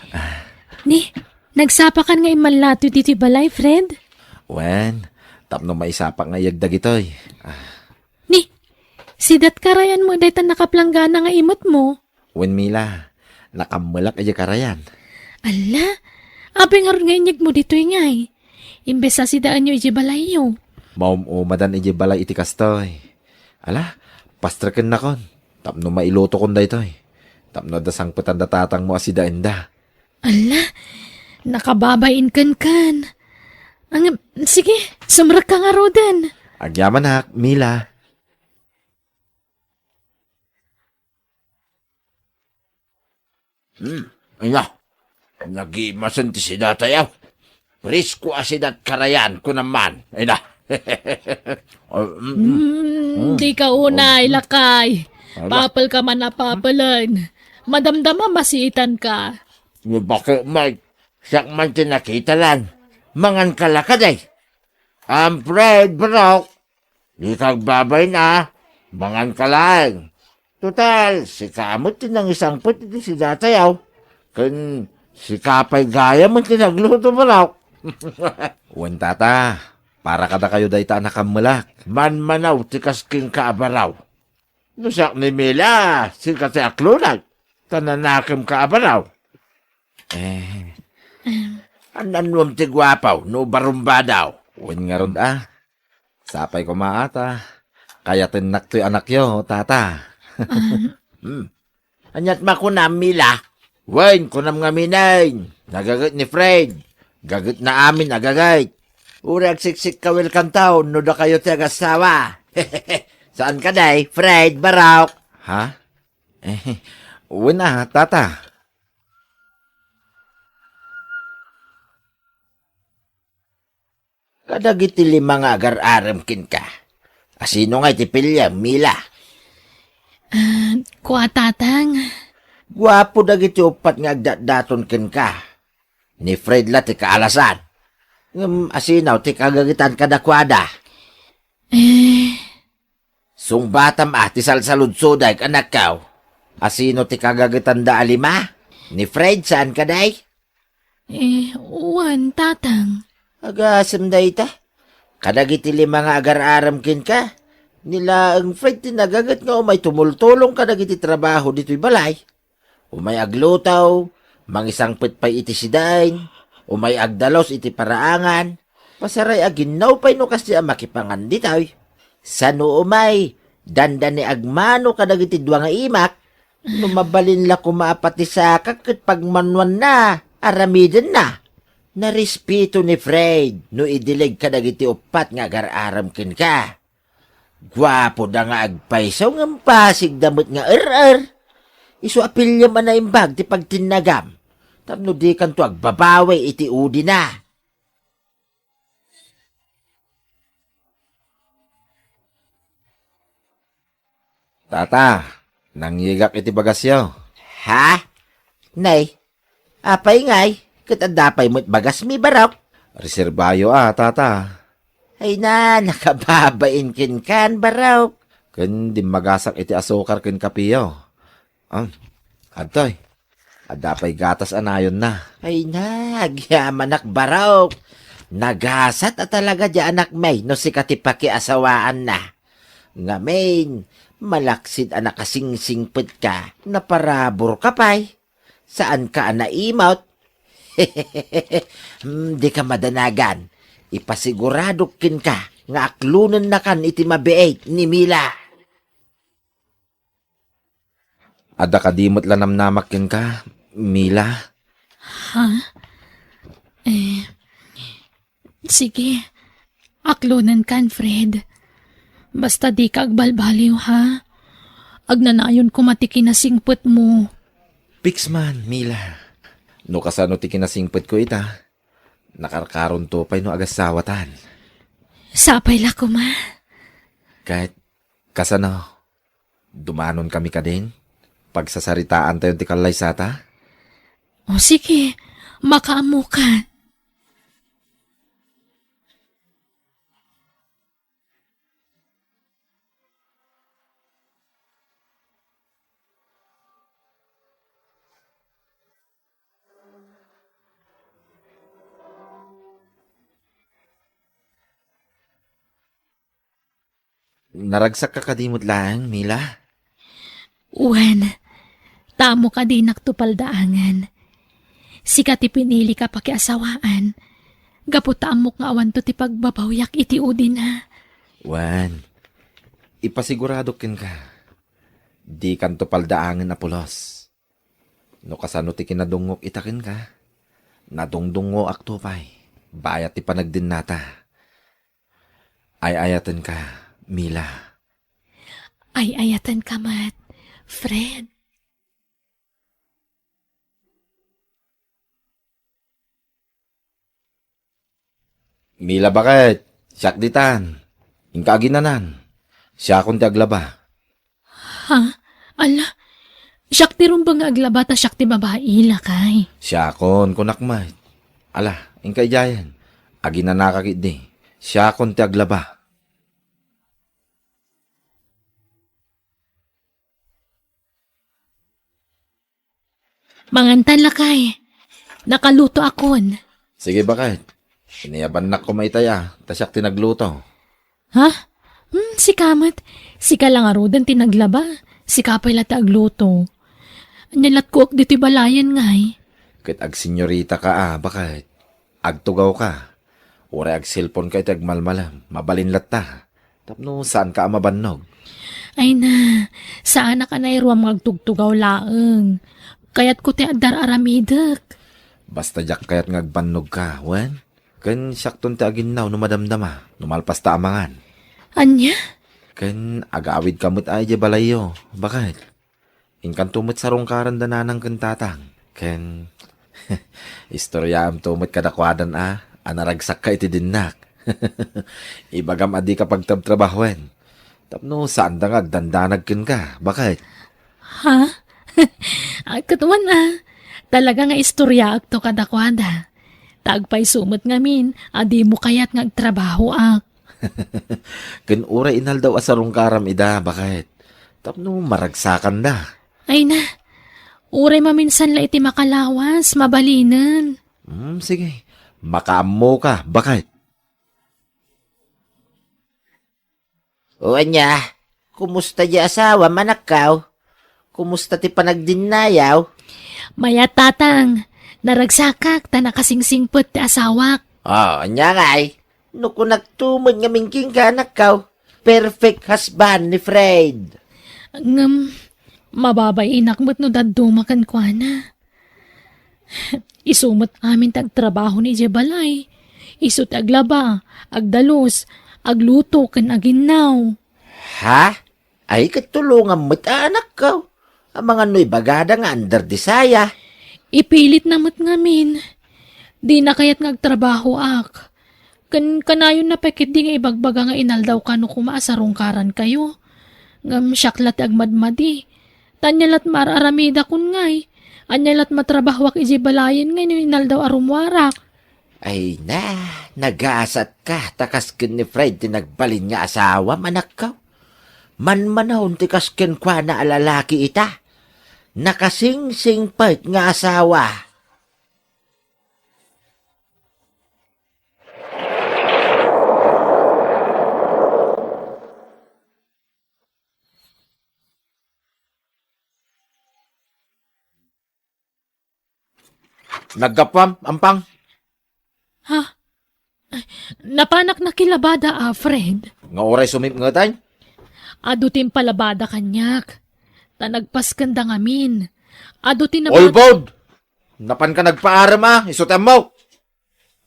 Ni, nagsapakan nga imanlato diti balay, Fred? Wen, tapno maisapak nga yagdag itoy. Ni, sidat karayan mo dayta nakaplanggana nga imot mo. Wen, Mila, nakamulak aja karayan. Ala, abeng nga inyag mo dito ngay. Imbes sa sidaan nyo iji balay yo. Maumumadan iji balay iti kastoy. Ala, pastraken na kon. Tapno mailuto kon da itoy. Tapno da sangputan da tatang mo asidain da. Ala, nakababain kan. Sige, sumrak ka nga rodan. Agyaman hak, Mila. Ina, nag-imasan ti sidatayaw. Prisko asidat karayan ko naman. Ina. Di ka una, ilakay. Papal ka man na papalan. Madamdama masiitan ka. Ni bakit may siyak man tinakita lang. Mangan kalakad ay. Ang Fred, bro. Di kagbabay na. Mangan ka lang. Total, si kamot tinang isang puti si datayaw. Kan si kapay gaya man tinagluto bro. Wen tata, para kada kayo day ta nakamalak. Manmanaw tikas king kaabaraw. Nusak ni Mila, si kasi aklunan. Tananakim kaabaraw. Ananwam ti gwapaw, no barumba daw. Wen nga rod Sapay ko maata. Kaya tinak to'y anak yo, tata. Anyat makunam Mila. Wen, kunam nga minayin. Nagagat ni Fred. Gagat na amin, nagagait. Urag siksik kawil kantaw, no da kayo ti agasawa. Saan ka day, Fred, Barok? Ha? Wen tata. Kadagiti lima nga agar-aram kin ka. Asino nga itipilya, Mila? Kuha tatang. Gwapo dagiti upat nga agdat-daton kin ka. Ni Fred la ti kaalasan. Asinaw ti kagagitan kadakwada. Sungbatam ti salsaludsoday anak kaw. Asino ti kagagitan da alima? Ni Fred saan ka day? Uwan tatang. Agasam da ita. Kadagiti lima nga agar-aram kin ka. Nila ang Fred tinagagat nga umay tumultulong kadagiti trabaho dito'y balay. Umay aglutaw, mangisang pay iti sidain, umay agdalos iti paraangan, pasaray aginaw pa'y no kasi makipangan dito'y. Sano umay, dandan ni agmano kadagiti dua nga imak, numabalin la kumaapati sa kakit pagmanwan na, aramiden na. Narespeto ni Fred, no idilig kadagiti upat nga agar-aram kin ka. Gwapo da nga agpaysaw nga pasig damot nga Isu apilya man na imbag ti pagtinagam. Tapno di kanto agbabawi iti udi na. Tata, nangyigak iti bagasyo. Ha? Nay, apay ngay, katadapay mo't bagas mi barok. Reserbayo tata. Ay na, nakababain kin kan barok. Kun di magasak iti asukar ken kapiyo. Adtoy. Adapay gatas anayon na. Ay na, agyaman ak barok. Nagasat at talaga di anak may no si katipaki asawaan na. Nga main, malaksid anak kasingsingpit ka, naparabor ka pay. Saan ka naimaut? Di ka madanagan. Ipasigurado kin ka, nga aklunan na kan iti mabiait ni Mila. Ada kadimot lanam namakin ka, Mila. Ha? Sige. Aklunan kan, Fred. Basta di ka agbalbaliw, ha? Agnanayon ko matiki na singput mo. Pixman, Mila. No kasano ti kinasingpet ko ita. Nakarkaron to pay no agasawatan. Sapay la ko, ma. Kahit kasano, dumanon kami ka din. Pagsasaritaan tayo ti kalay sata. O sige, makaamo ka. Naragsak ka kadimot lang, Mila. Uwan, tamo ka di naktupaldaangan. Sikat ipinili ka pakiasawaan. Gaputamok nga awan to ti pagbabawyak iti udin na. Wan, ipasigurado kin ka. Di kan tupaldaangan na pulos. No kasano ti kinadungok itakin ka. Nadungdungo aktupay. Bayat ti panagdin nata. Ay-ayatan ka, Mila. Ay-ayatan ka, Mat. Fred. Mila bakit? Siyak ditan. Ingka aginanan. Siya akong ti aglaba. Ha? Ala, siyak ti rum ba nga aglaba ta siyak ti babae lakay. Siya kon kunakmay. Ala, ingkay jayan. Agi na nakakit di. Siya kon ti aglaba. Mangantan lakay. Nakaluto akon. Sige bakit? Iniyaban na ko maitaya. Tasyak tinagluto. Ha? Si Kamat. Sika lang arudan tinaglaba. Sika pa ila agluto. Anyalat ko ak dito'y balayan ngay. Kit ag senyorita ka bakit? Agtugaw ka. Ure ag cellphone ka iti agmalmalam. Mabalinlat ta. Tapno saan ka mabannog? Ay na, saan na ka na iruam magtugtugaw laeng. Kaya't ko ti adar aramidak. Basta jak kayat ngagbannog ka, wen? Ken syakton ti aginaw no madamdama. Numalpas ta amangan. Anya? Ken agawid kamot ay di balayo. Bakit? Inkan tumot sa rongkaran dananang kentatang. Ken istorya am tumot kadakwadan anaragsak ka iti dinnak. Ibagam adi kapag tabtrabahoen. Tapno saan da ngagdandanag ken ka. Bakit? Ha? Katuan Talaga nga istorya ak to kadakwada. Tagpay sumot ngamin, adi mo kayat ngagtrabaho ak. Ken ura inal daw asarong karam ida, bakit? Tapno maragsakan da. Ay na, uray maminsan la iti makalawas, mabalinan. Sige, makaammo ka, bakit? O anya, kumusta di asawa manakaw? Kumusta ti panagdinayaw? Maya tatang, naragsakak ta nakasingsingpot ti asawak. Anya ngay. No kung nagtumod nga mingking ka nakaw, perfect husband ni Fred. Mababay inakmot no dadumakan kwa na. Isumot amin tagtrabaho ni Jebalay. Isut aglaba, agdalos, agluto ken aginaw. Ha? Ay katulungan mo't anak ko. Ang mga noy bagada nga under disaya. Ipilit namot ngamin. Di na kayat ngagtrabaho ak. Kanayon na pekit di nga ibagbaga nga inaldaw ka no kumaasarongkaran kayo. Ngam syaklat agmadmadi. Tanyalat mararamida kun ngay. Anyalat matrabahwak iji balayan ngay no inaldaw arumwarak. Ay na, nag-aasat ka. Takas kin ni Fred tinagbalin nga asawa manak ko. Manmanahon ti kasken kwa na alalaki ita. Nakasing-sing part nga asawa. Naggapam, ampang. Ha? Ay, napanak na kilabada Fred. Nga oray sumip nga tayo. Adutin palabada kanyak. Tanagpas kanda ngamin. Adutin na Olbod! Napan ka nagpaaram isutem mo.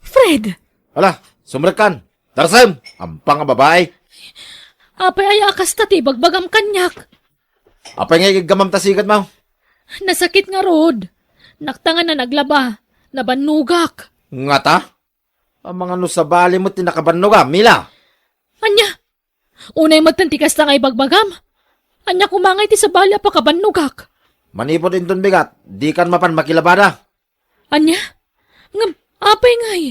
Fred! Hala, sumrekan. Tarsem, ampang nga babae. Apay ay akas tati bagbagam kanyak. Apay nga igamam tasigat mo. Nasakit nga rod. Naktangan na naglaba. Nabanugak. Nga ta? Ang mga no sa bali mo tinakabannog Mila. Anya? Unay magtantikas na nga ibagbagam. Anya kumangay ti sa balya pa kabanugak. Manipod din ton bigat, di kan mapan makilabada. Anya? Apay ngay.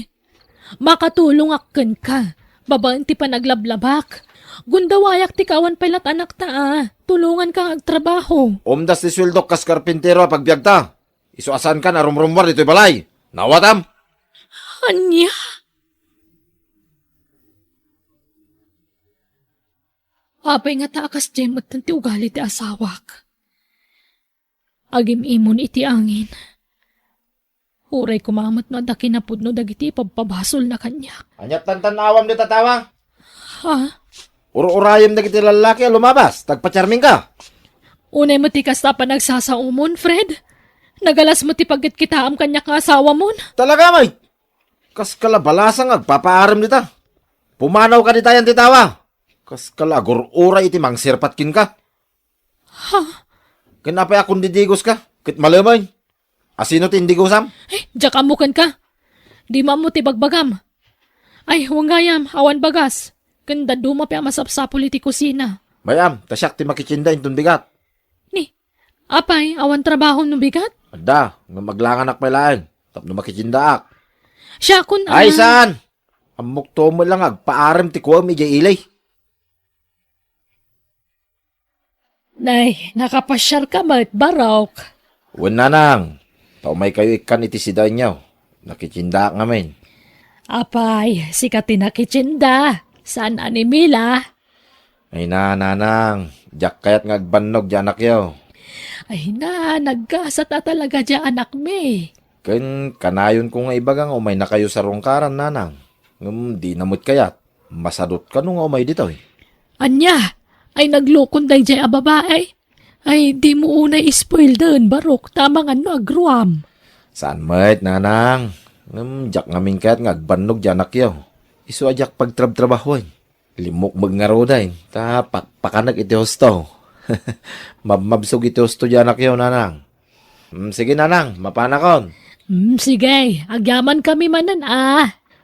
Makatulong akken ka. Babaan ti panaglablabak. Gundawayak ti kawan pailat anak ta Tulungan kang agtrabaho. Umdas ti sweldo kas karpintero pagbiag ta. Isuasan ka na rumrumwar dito'y balay. Nawatam? Anya? Apay nga taakas jemot ti ugali ti asawak. Agim imon iti angin. Huray kumamot no daki na pudno dagiti pagpabasol na kanyak. Anyat tantanawam di tatawa. Ha? Uro-urayam na kiti lalaki lumabas. Tagpacharming ka. Unay mo ti kasta pa nagsasaumon, Fred? Nagalas mo ti pagkit kita am kanyak nga asawa mon? Talaga may. Kas kalabalasang agpapaaram dita. Pumanaw ka dita yan titawa. Kas kalagor-uray iti mangsirpatkin ka. Ha? Kinapay akong didigos ka. Kit malamay. Asino ti indigosam? Ay, jakamukan ka. Di mo ti bagbagam. Ay, huwagayam, awan bagas. Kanda dumapi ang masapsapol iti kusina. Mayam, tasyak ti makichinda intun bigat. Ni, Apay, awan trabaho no bigat? Adda, nga maglanganak pa lain. Tapno makichindaak. Siya kun Ay, saan? Amok to mo lang agpaaram ti kuwa medya ilay. Nay, nakapasyar ka mat barok. Wan nanang. Paumay kayo ikan iti si Danyaw. Nakichindaak ngamin. Apay, si Katina Kitchinda. Saan ani Mila? Ay nanang. Diyak kayat nga agbannog di anak yaw. Ay na, nagkasat na talaga dya anak me. Ken kanayon ko nga ibagang umay na kayo sa rungkaran nanang. Di namot kayat. Masadot ka nung umay dito eh. Anya, ay naglukon day dya a babae. Ay, di mo unay ispoil din, barok. Tamang ano, agruam. Saan mayt nanang? Diyak ngamin kayat nga agbannog di anak yaw. Isu ajak pagtrab-trabahoy. Limok magngaroday. Ta pakanag iti hosto. Mabsog iti hosto di anak yaw nanang. Sige nanang, mapanakon. Sige, agyaman kami manan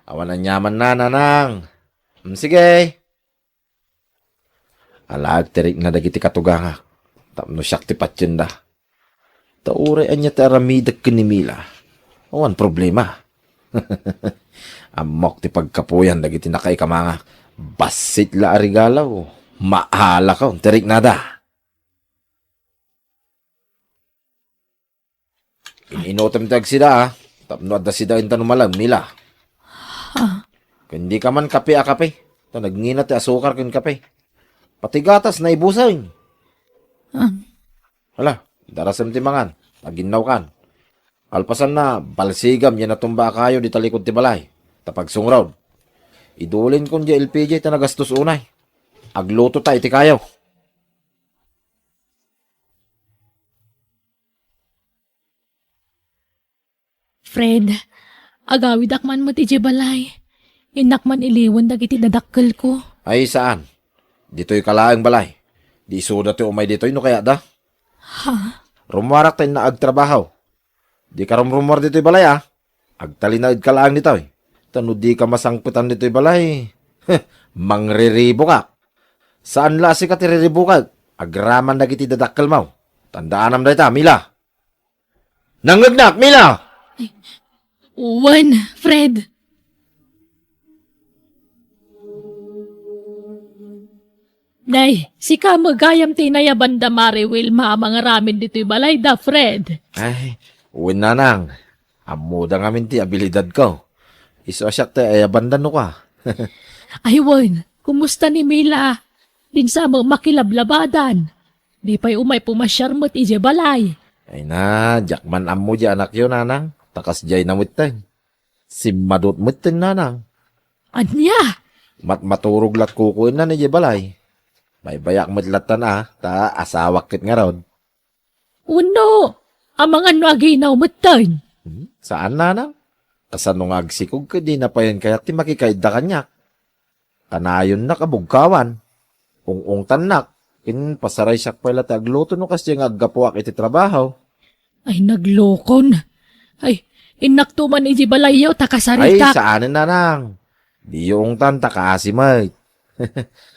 Awan ang yaman na, nanang. Sige. Alag terik na dagiti katuganga. Tapno siyak ti patsyenda. Tauray anya ti aramidag kinimila. Awan problema. Amok ti pagkapuyan dagiti nakaikamanga. Basit la arigalaw. Maala ka, terik nada. Inotem tag sida Tapno adda sida intanumalam nila. Kundi ka man kape a kape. Ito nagnginat ti asukar kun kape. Pati gatas na ibusay. Hala, darasam ti mangan. Aginaw kan. Alpasan na, balsigam yan natumba kayo di talikod ti balay. Tapag sungraw. Idulin kon di LPG ta nagastos unay. Agluto ta iti kayo. Fred, agawid akman mo ti balay. Inak man iliwan dagiti dadakkel ko. Ay saan? Dito'y kalaang balay. Di suda ti umay dito'y no kaya da? Rumarak tayo na agtrabaho. Di ka rumar dito'y balay Agtalinaid ka lang dito'y. Tano di ka masangpitan dito'y balay. Mangriribo ka. Saan lasi ka tiriribo ka? Agraman na kiti dadakkel mo. Tandaan nam dayta, Mila. Nangagnak, Mila! Uwan, Fred. Nay, si ka magayam tinaya banda Mariwil mga ramin dito'y balay da, Fred. Ay, uwin na nang. Amuda ngamin ti abilidad ko. Iso asyak te ay abandan no ka. Ay, Wan, kumusta ni Mila? Din sa makilablabadan. Di pa'y umay pumasyar mo't ije balay. Ay na, jakman amo di anak yun, nanang. Takas jay na mutten. Si madut mutten, nanang. Anya? Maturog lat kukuin na ni balay. May bayak matlatan ta asawak kit nga rod. Uno, amang ano aginaw mo't ta'n. Saan, nanang? Kasano nga agsikog ka di na pa yan kaya ti makikaida kanyak. Kanayon na kabugkawan. Ung tanak. In pasaray siyak pala ti agluto no kasi nga aggapuak iti trabaho. Ay, naglokon. Ay, inaktuman iji balayaw Ay, takasaritak. saanin nanang? Di yung tanta kaasimay.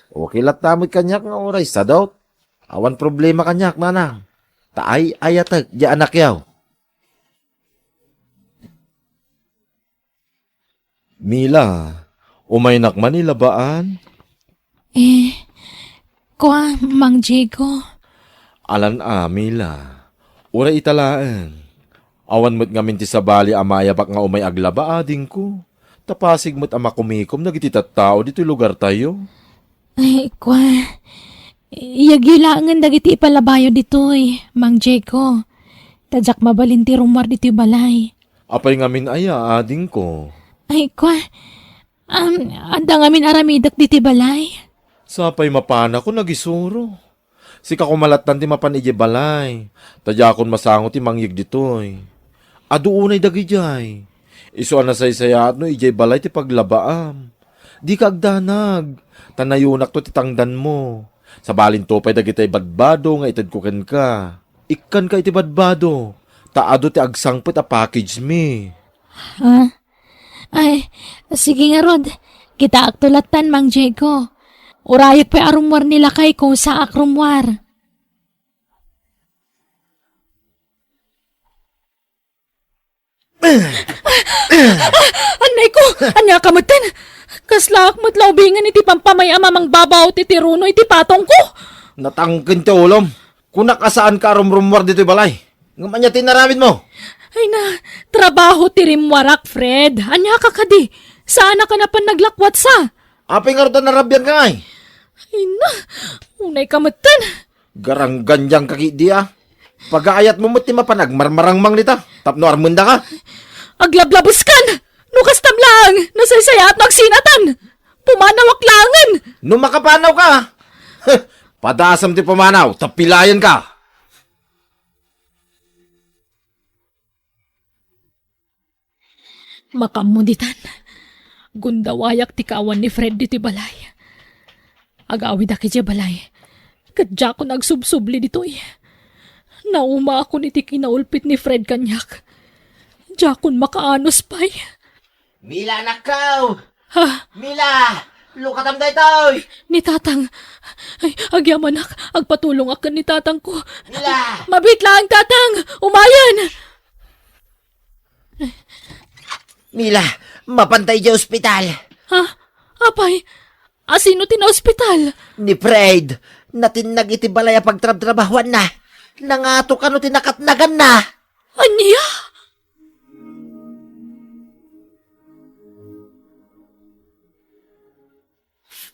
Okay lat tamit kanyak nga oray sa daw. Awan problema kanyak, nanang. Taay ayatag, di anak yaw. Mila, umaynak Manila baan? Kwa, Mang Diego. Alan Mila. Uray italaan. Awan mo't ngamin ti sabali amayabak nga umay aglaba ading ko. Tapasig mo't amakumikom nagititat tao dito lugar tayo. Ay, kwa. Iyagilangan dagiti ipalabayo dito'y, Mang Diego. Tadyak mabalinti rumar dito'y balay. Apay ngamin aya ading ko. Ay, kwa. Anda ngamin aramidak dito'y balay. Sapay mapana ko nagisuro. Sika kumalatan ti mapan ije balay. Tadya akon masango ti mangyig ditoy. Adu unay dagi jay. Isu na saysayat no ije balay ti paglabaam. Di ka agdanag. Tanayunak to ti tangdan mo. Sa balin to pay dagitay badbado nga itad kuken ka. Ikkan ka iti badbado. Taado ti agsangpet a package me. Ha? Ay, sige nga Rod. Kita aktulatan, Mang Diego. Urayag pa arumwar nila kay kung sa akrumwar. Anay ko, anya kamatan. Kaslak matlaubingan iti pampamay amamang babaw ti tiruno iti patong ko. Natangkin ti ulom. Kung nakasaan ka rumrumwar dito balay. Ngaman niya tinaramid mo. Ay na, trabaho ti rimwarak, Fred. Anya ka kadi. Saan ka na pa naglakwat sa? Apay nga rin narabyan ka ngay. Ay na, unay kamatan. Garang ganyang kaki dia. Pag-aayat mo ti mapanag, marmarangmang nita. Tapno armunda ka. Aglablabos kan. Nukas tamlang, nasaysaya at nagsinatan. Pumanawak langan. Nung makapanaw ka. Padasam ti pumanaw, tapilayan ka. Makamuditan. Gundawayak ti kawan ni Fred diti balay. Agawid aki di balay. Kadya ko nagsubsubli ditoy. Nauma ako niti kinaulpit ni Fred kanyak. Diya kon makaanos pa'y. Mila, nakaw! Ha? Mila! Lukatam da itoy! Ni tatang. Ay, agyamanak. Agpatulong akan ni tatang ko. Mila! Mabit lang, tatang! Umayan! Mila, mapantay di ospital. Ha? Apay? Asino ti na ospital? Ni Fred, natinag iti balaya pagtrab-trabahuan na. Nangato ka no tinakatnagan na. Anya?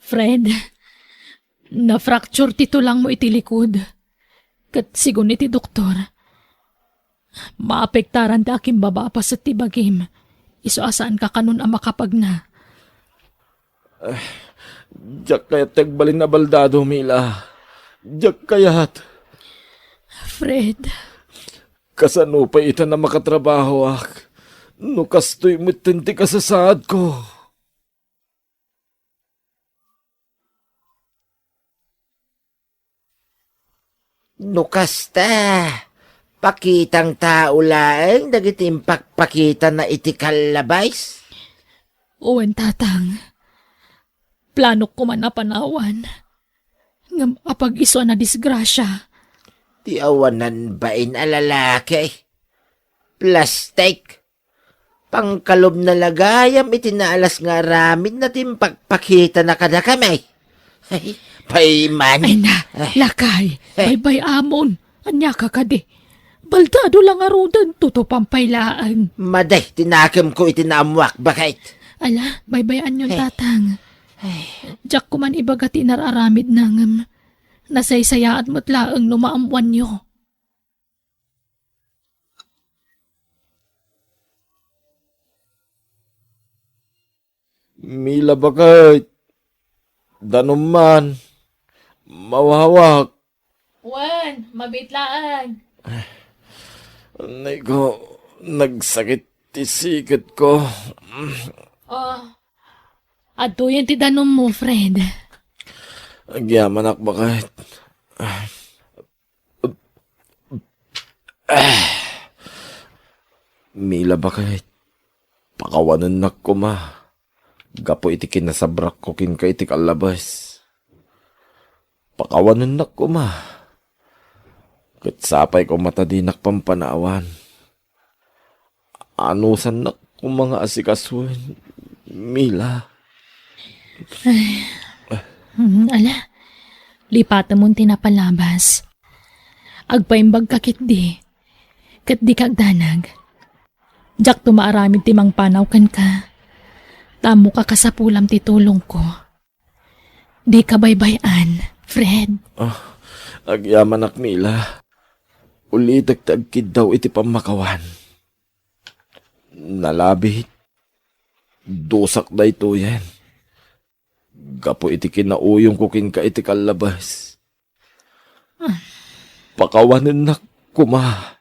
Fred, na-fracture ti tulang mo iti likod. Kat sigun iti doktor, maapektaran ti aking babapas at tibagim. Iso asaan ka kanun ang makapag na. Diyak kayat tagbalin na baldado, Mila. Diyak kayat. Fred, Kasano pa ita na makatrabaho ak. No kastoy mo tinti kasasaad ko. Nukasta. Pakitang tao laeng dagiti pakpakita na iti kalabays. uwan tatang. Plano ko man na panawan. Ngam apag iso na disgrasya. Ti awanan bain alalaki. Plastic. Pangkalob na lagayam itinaalas nga ramin na timpakpakita na kada kamay. Ay, paiman. Ay na, lakay. Bye-bye amon. Anya ka kadi. Baldado lang arudan, tutupampaylaan. Maday, tinakam ko itinamwak. Bakit? Ala, baybayan yung tatang. Diyak ko man ibaga tinararamid nang nasaysaya at mutlaang numaamuan nyo. Mila bakit? Danuman. Mawawak. Wan, mabitlaan. Anay ko, nagsakit tisikat ko. Oh, ato yan ti danom mo, Fred. Agyaman ak bakit? Mila bakit? Pakawanan nak ko ma. Gapo iti kinasabrak ko kin ka iti kalabas. Pakawanan nak ko ma. Katsapay ko matadinak pampanawan. Anusan nak ko mga asikasuin. Mila. Ala, lipatan mo tinapalabas. Agpaimbag kakit di. Kat di kagdanag. Diyak tumaaramid timang panaw kan ka. Tamo ka kasapulam titulong ko. Di ka baybayan, Fred. Agyaman ak Mila. Ulitak tagkid daw iti pamakawan. Nalabit. Dusak da ito yan. Gapo iti kinauyong kukin ka iti kalabas. Pakawanin na kuma.